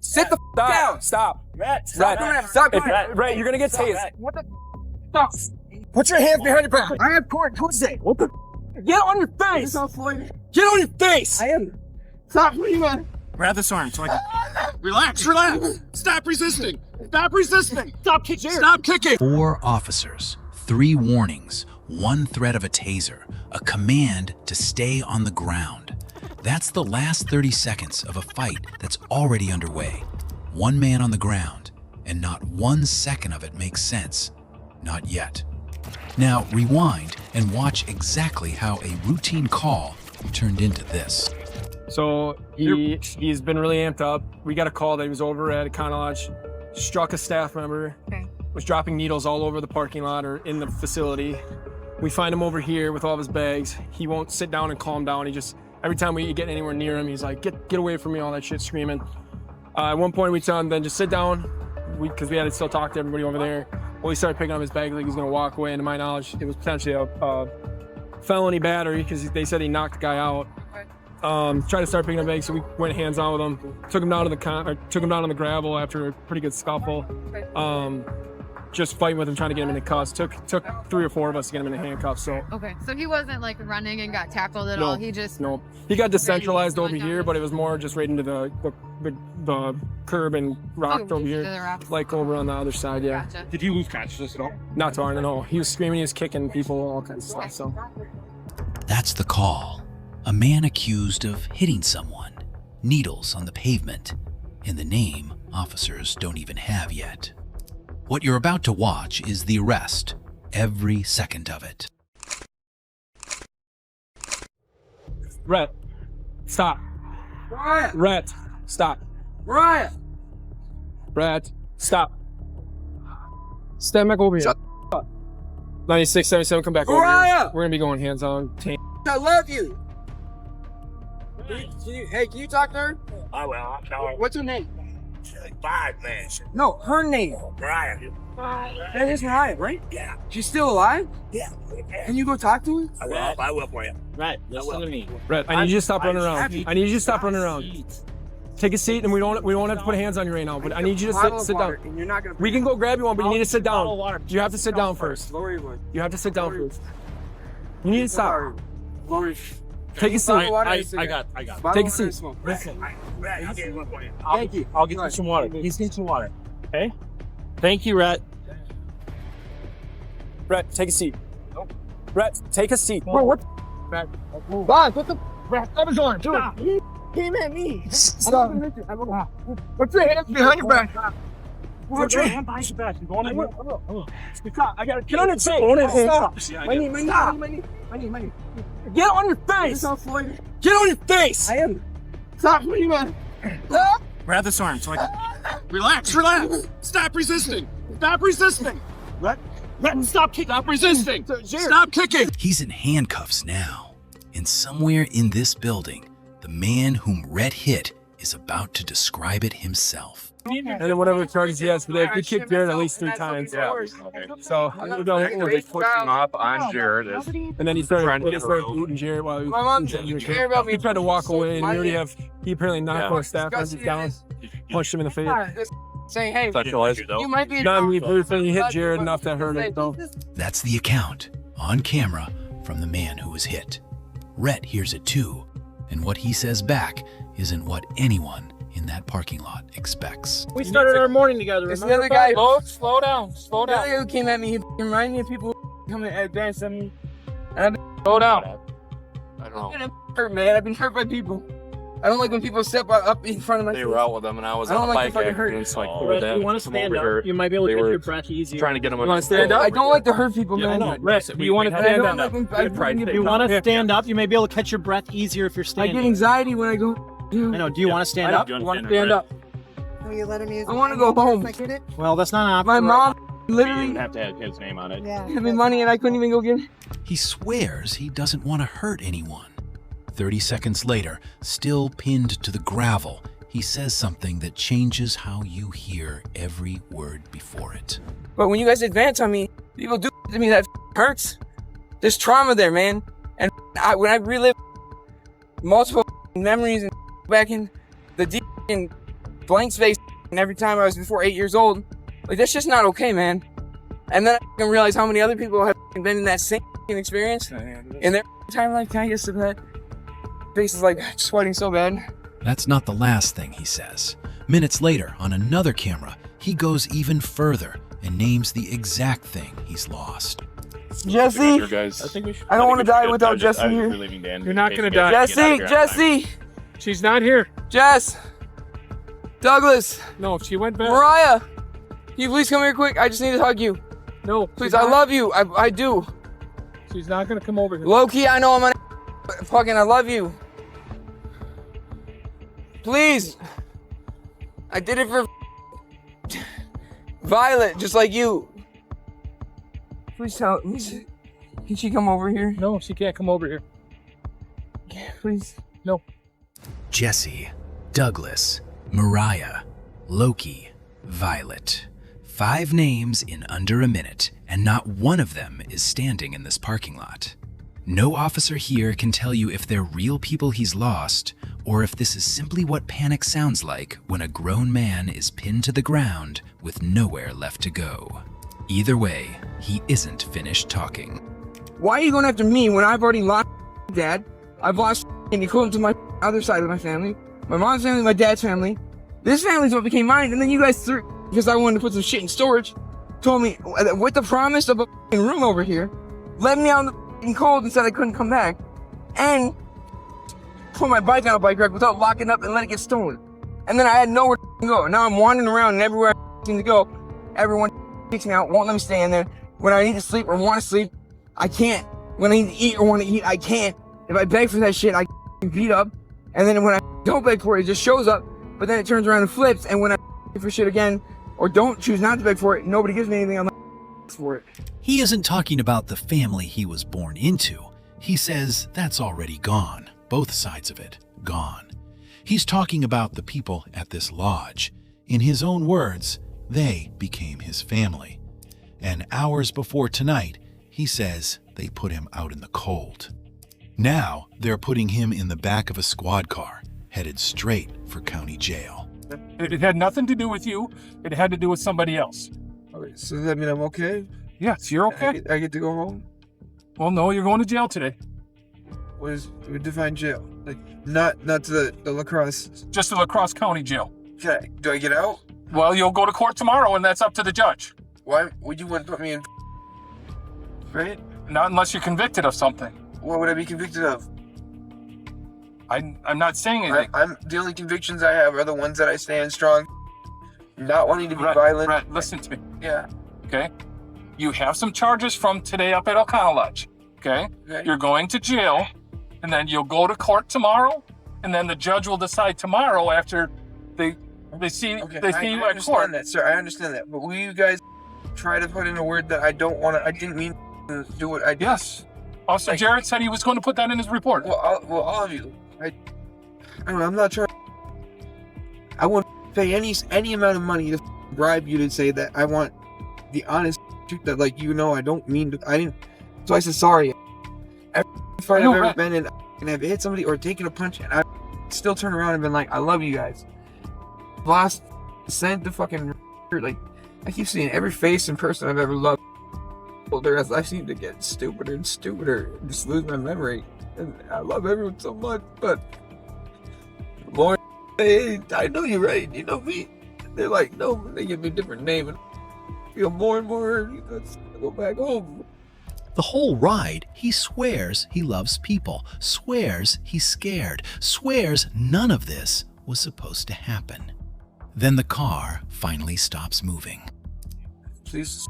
Sit the down. Stop. Rhett, stop doing that. Stop doing that. Rhett, you're gonna get tased. What the? Stop. Put your hands behind your back. I have court Tuesday. What the? Get on your face. Get on your face. I am. Stop. What are you on? Grab this arm so I can... Relax. Stop resisting. Stop kicking. 4 officers, 3 warnings, 1 threat of a taser, a command to stay on the ground. That's the last 30 seconds of a fight that's already underway. 1 man on the ground, and not 1 second of it makes sense. Not yet. Now rewind and watch exactly how a routine call turned into this. So he's been really amped up. We got a call that he was over at CamWatch, struck a staff member, was dropping needles all over the parking lot or in the facility. We find him over here with all of his bags. He won't sit down and calm down. He just, every time we get anywhere near him, he's like, get away from me, all that shit, screaming. At one point we tell him, then just sit down, because we had to still talk to everybody over there. Well, he started picking up his bag like he's gonna walk away, and to my knowledge, it was potentially a felony battery, because they said he knocked the guy out. Tried to start picking up bags, so we went hands on with him. Took him down to the gravel after a pretty good scuffle. Just fighting with him, trying to get him in the cuffs. Took 3 or 4 of us to get him in the handcuffs. So okay, so he wasn't like running and got tackled at all. He just he got decentralized over here, but it was more just right into the curb and rocked over here, like over on the other side. Yeah. Gotcha. Did he lose consciousness at all? Not to our no. He was screaming, he was kicking people, all kinds of stuff. So That's the call. A man accused of hitting someone. Needles on the pavement. In the name officers don't even have yet. What you're about to watch is the arrest. Every second of it. Rhett, stop. Riot. Rhett, stop. Riot. Rhett, stop. Stand back over here. Shut up. 9677, come back over Mariah! here. We're gonna be going hands on. I love you. Can you talk to her? I will. No. What's her name? 5 man. No, her name. Mariah. That is Mariah, right? Yeah. She's still alive? Yeah. Can you go talk to her? I will for you. Right. Listen to me. Rhett, I need you to stop running around. I need you to stop running around. Take a seat, and we don't have to put hands on you right now. But I need you to sit down. And you're not gonna. We can go grab you one, but you need to sit down. You have to sit down first. Lower your voice. You have to sit down first. You need to stop. Lower. Take a seat. I got. Take a seat. Listen. I'll get one for you. Thank you. I'll get you some water. He's getting some water. Okay? Thank you, Rhett. Rhett, take a seat. Rhett, take a seat. Bro, what? Back. Boss, what the? I was on. Stop. He came at me. Stop. Put your hands behind your back. Put your hand behind your back. You're going in. I gotta Get on your face. Stop. Yeah, My knee. Get on your face. Get on your face. I am. Stop. What are you on? Stop. Grab this arm so I can... Relax. Stop resisting. Rhett, stop kicking. Stop resisting. Stop kicking. He's in handcuffs now. And somewhere in this building, the man whom Rhett hit is about to describe it himself. And then whatever charges he has today, we kicked Jared at least 3 times. Yeah. So They pushed him up on Jared. and then he started booting Jared while he was. My mom didn't care about me. He tried to walk away, and he apparently knocked one of the staff members down, punched him in the face. Saying, hey, you might be. No, he hit Jared enough that hurt him. So. That's the account, on camera, from the man who was hit. Rhett hears it too, and what he says back isn't what anyone in that parking lot expects. We started our morning together. It's the other guy. Slow down. The other guy who came at me, he reminded me of people coming to advance on me. Slow down. I don't know. I've been hurt, man. I've been hurt by people. I don't like when people step up in front of my They face. were out with them, and I was I don't on a like bike to fucking hurt. accident. It's like, You want to stand up? You might be able to They get were your breath easier. trying to get them. You want to stand up? I don't like to hurt people, man. Rhett, you want to stand up? If you want to stand up, you may be able to catch your breath easier if you're I standing. get anxiety when I go. I know. Do you want to stand up? I want to stand up. Will you let him use I want to go home. I get it? Well, that's not an option. My mom You literally didn't have to have his name on it. Yeah. gave me money and I couldn't even go get it. He swears he doesn't want to hurt anyone. 30 seconds later, still pinned to the gravel, he says something that changes how you hear every word before it. But when you guys advance on me, people do to me that hurts. There's trauma there, man. And when I relive multiple memories and back in the deep blank space every time I was before 8 years old. Like, that's just not okay, man. And then I can realize how many other people have been in that same experience in their time. Like, can I get so bad? Face is like sweating so bad. That's not the last thing he says. Minutes later, on another camera, he goes even further and names the exact thing he's lost. Jesse, I don't want to die without Jesse here. You're not gonna die. Jesse, She's not here. Jess, Douglas, No, she went back. Mariah, can you please come here quick? I just need to hug you. No, Please, I love you. I do. She's not gonna come over here. Low-key, I know I'm an but fucking I love you. Please. I did it for Violet, just like you. Please tell me. Can she come over here? No, she can't come over here. Please. No. Jesse, Douglas, Mariah, Loki, Violet. 5 names in under a minute, and not one of them is standing in this parking lot. No officer here can tell you if they're real people he's lost, or if this is simply what panic sounds like when a grown man is pinned to the ground with nowhere left to go. Either way, he isn't finished talking. Why are you going after me when I've already lost Dad? I've lost and equivalent to my other side of my family. My mom's family, my dad's family. This family's what became mine, and then you guys threw, because I wanted to put some shit in storage, told me, with the promise of a room over here, let me out in the cold and said I couldn't come back, and put my bike on a bike rack without locking up and let it get stolen. And then I had nowhere to go. Now I'm wandering around, and everywhere I seem to go, everyone kicks me out, won't let me stay in there. When I need to sleep or want to sleep, I can't. When I need to eat or want to eat, I can't. If I beg for that shit, I get beat up. And then when I don't beg for it, it just shows up, but then it turns around and flips, and when I beg for shit again, or don't choose not to beg for it, nobody gives me anything, I'm not for it. He isn't talking about the family he was born into. He says that's already gone. Both sides of it, gone. He's talking about the people at this lodge. In his own words, they became his family. And hours before tonight, he says they put him out in the cold. Now, they're putting him in the back of a squad car, headed straight for county jail. It had nothing to do with you. It had to do with somebody else. Okay, so does that mean I'm okay? Yes, you're okay. I get to go home? Well, no, you're going to jail today. What is, we define jail? Like, not to the lacrosse. Just the La Crosse County Jail. Do I get out? Well, you'll go to court tomorrow, and that's up to the judge. Why would you want to put me in? Right? Not unless you're convicted of something. What would I be convicted of? I'm not saying anything. I'm the only convictions I have are the ones that I stand strong. Not wanting to be violent. Brett, listen to me. Yeah. Okay? You have some charges from today up at O'Connell Lodge. Okay? You're going to jail, and then you'll go to court tomorrow, and then the judge will decide tomorrow after they see you at court. I understand that, sir. I understand that. But will you guys try to put in a word that I don't want to? I didn't mean to do what I did. Yes. Officer Jarrett said he was going to put that in his report. Well, all of you. I don't know, I'm not trying. I won't pay any amount of money to bribe you to say that I want the honest truth that, like, you know, I don't mean to. I didn't. So I said sorry. Every fight I've ever been in, and I've hit somebody or taken a punch, and I still turn around and been like, I love you guys. Lost, sent the fucking, like, I keep seeing every face and person I've ever loved. Older as I seem to get stupider and stupider, and just lose my memory. And I love everyone so much, but more, hey, I know you're right. You know me. They're like, no, they give me a different name, and I feel more and more. Let's go back home. The whole ride, he swears he loves people, swears he's scared, swears none of this was supposed to happen. Then the car finally stops moving. Please,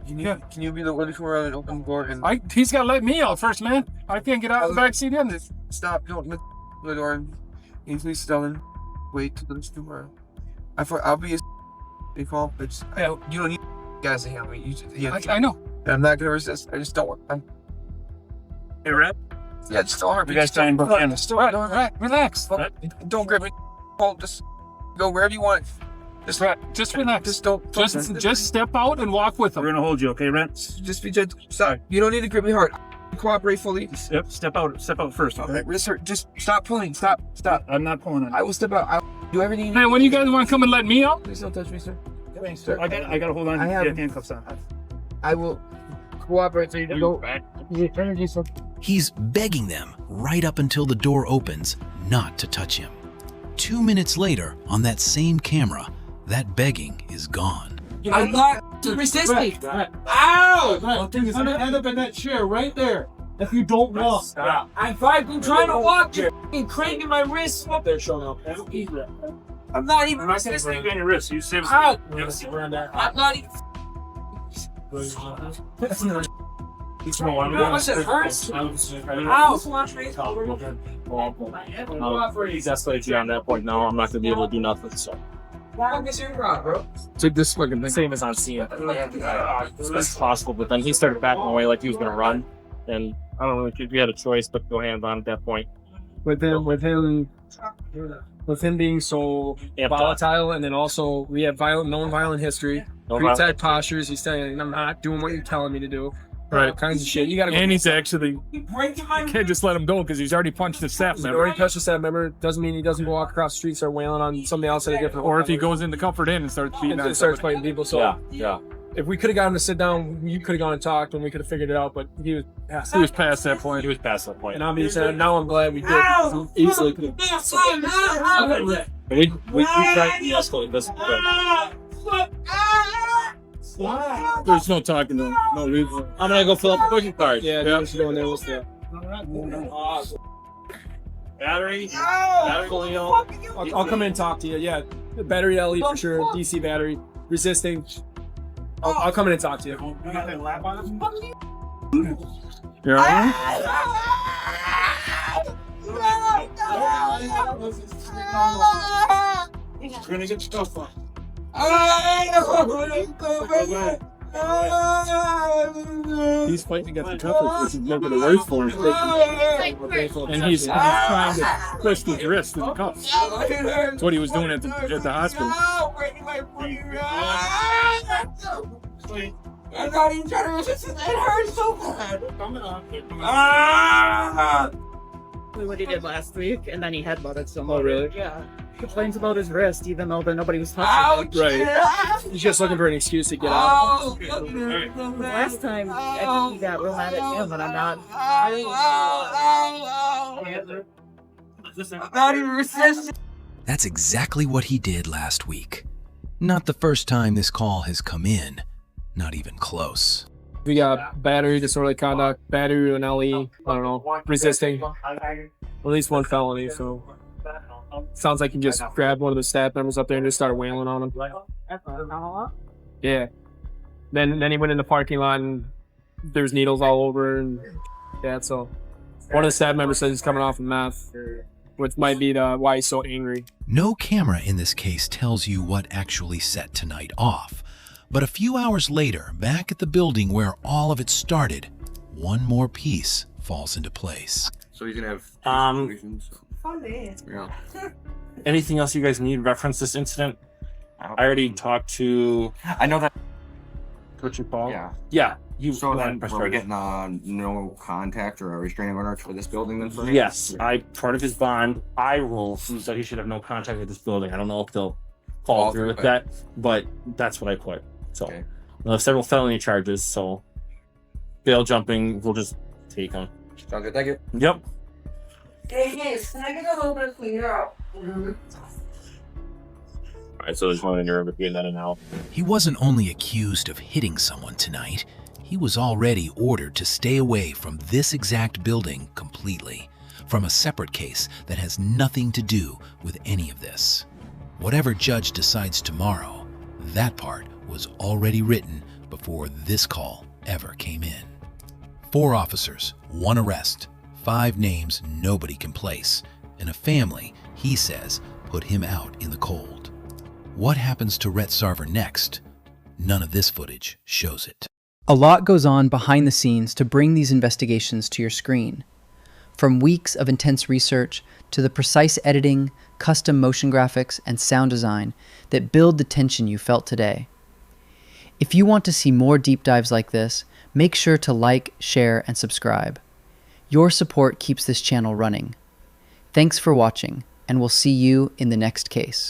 can you be the one to come around and open the door? And He's got to let me out first, man. I can't get out of the back seat in this. Stop! Don't let the door. Can you please tell him? Wait till it's tomorrow. I'll be a call, but just, you don't need guys to handle me. I know. I'm not gonna resist. I just don't want. Hey, Rep? Yeah, just don't hurt me. You guys trying to book in? Relax. Don't grab me. Just go wherever you want. Just relax. Just don't. Just step out and walk with them. We're gonna hold you, okay, Rent? Just be gentle. Sorry. You don't need to grip me hard. Cooperate fully. Step out first. All right. Just stop pulling. Stop. I'm not pulling on you. I will step out. Do everything you Man, when you guys want to come and let me out? Please don't touch me, sir. I gotta hold on. I have- handcuffs on. I will cooperate so you don't use energy. So He's begging them right up until the door opens not to touch him. 2 minutes later, on that same camera, that begging is gone. I'm not resisting. Ow! I'm gonna end up in that chair right there if you don't walk. Stop. I'm trying to walk. You're f***ing cranking my wrist. They're showing up. I'm not even I'm not going to resisting. break on your wrist. You save Ow! We're on that. I'm not even. What's it hurts? Ow! He's escalated beyond that point now. I'm not gonna be able to do nothing. So Bro. Take this fucking thing. same as on scene. As best as possible. But then he started backing away like he was gonna run, and I don't know if you had a choice but to go hands on at that point. With him being so volatile, and then also we have known violent history, pre-attack postures. He's saying, "I'm not doing what you're telling me to do." Right, all kinds of shit. You gotta go. And he's actually can't just let him go because he's already punched the staff He's member. already touched the staff member. Doesn't mean he doesn't go walk across the street, start wailing on somebody else at a different. Or if he goes into Comfort Inn and starts beating on and starts somebody. fighting people. So yeah. if we could have got him to sit down, you could have gone and talked, and we could have figured it out. But he was past. He was past that point. He was past that point. And I'm being said, now I'm glad we did. Easily could have. We tried to escalate this. There's no talking to him. No reason. I'm gonna go fill up the booking card. Yeah, yeah. Go in there. We'll see. Battery. I'll come in and talk to you. Yeah, the battery LE for sure. DC battery, resisting. I'll come in and talk to you. You're all right? We're gonna get stuff on. He's fighting against the toughest, which is making it worse for him. And he's trying to twist his wrist in the cuffs. That's what he was doing at the hospital. I'm not even trying to resist it. It hurts so bad. What he did last week, and then he headbutted someone. Oh, really? Yeah. Complains about his wrist, even though nobody was touching him. Right. He's just looking for an excuse to get out. Last time, I think he got real mad at him, and I'm not. Not even resisting. That's exactly what he did last week. Not the first time this call has come in, not even close. We got battery, disorderly conduct, battery with an LE, I don't know, resisting. At least one felony, so. Sounds like he just grabbed one of the staff members up there and just started wailing on him. Yeah. Then he went in the parking lot and there's needles all over and yeah, so. One of the staff members says he's coming off of meth, which might be why he's so angry. No camera in this case tells you what actually set tonight off. But a few hours later, back at the building where all of it started, one more piece falls into place. So he's gonna have yeah. Anything else you guys need reference this incident? I already talked to. I know that. Coach Paul. Yeah. Yeah. You. So go ahead then, and press we're start. getting no contact or a restraining order for this building then for him? Yes, part of his bond, I rule said he should have no contact with this building. I don't know if they'll follow through with that, but that's what I put. So Okay. we'll have several felony charges. So bail jumping, we'll just take them. Sounds good. Thank you. Yep. Can I get a little bit cleaner out? All right. So there's one in your room between that and out. He wasn't only accused of hitting someone tonight, he was already ordered to stay away from this exact building completely, from a separate case that has nothing to do with any of this. Whatever judge decides tomorrow, that part was already written before this call ever came in. 4 officers, 1 arrest, 5 names nobody can place, and a family, he says, put him out in the cold. What happens to Rhett Sarver next? None of this footage shows it. A lot goes on behind the scenes to bring these investigations to your screen. From weeks of intense research to the precise editing, custom motion graphics, and sound design that build the tension you felt today. If you want to see more deep dives like this, make sure to like, share, and subscribe. Your support keeps this channel running. Thanks for watching, and we'll see you in the next case.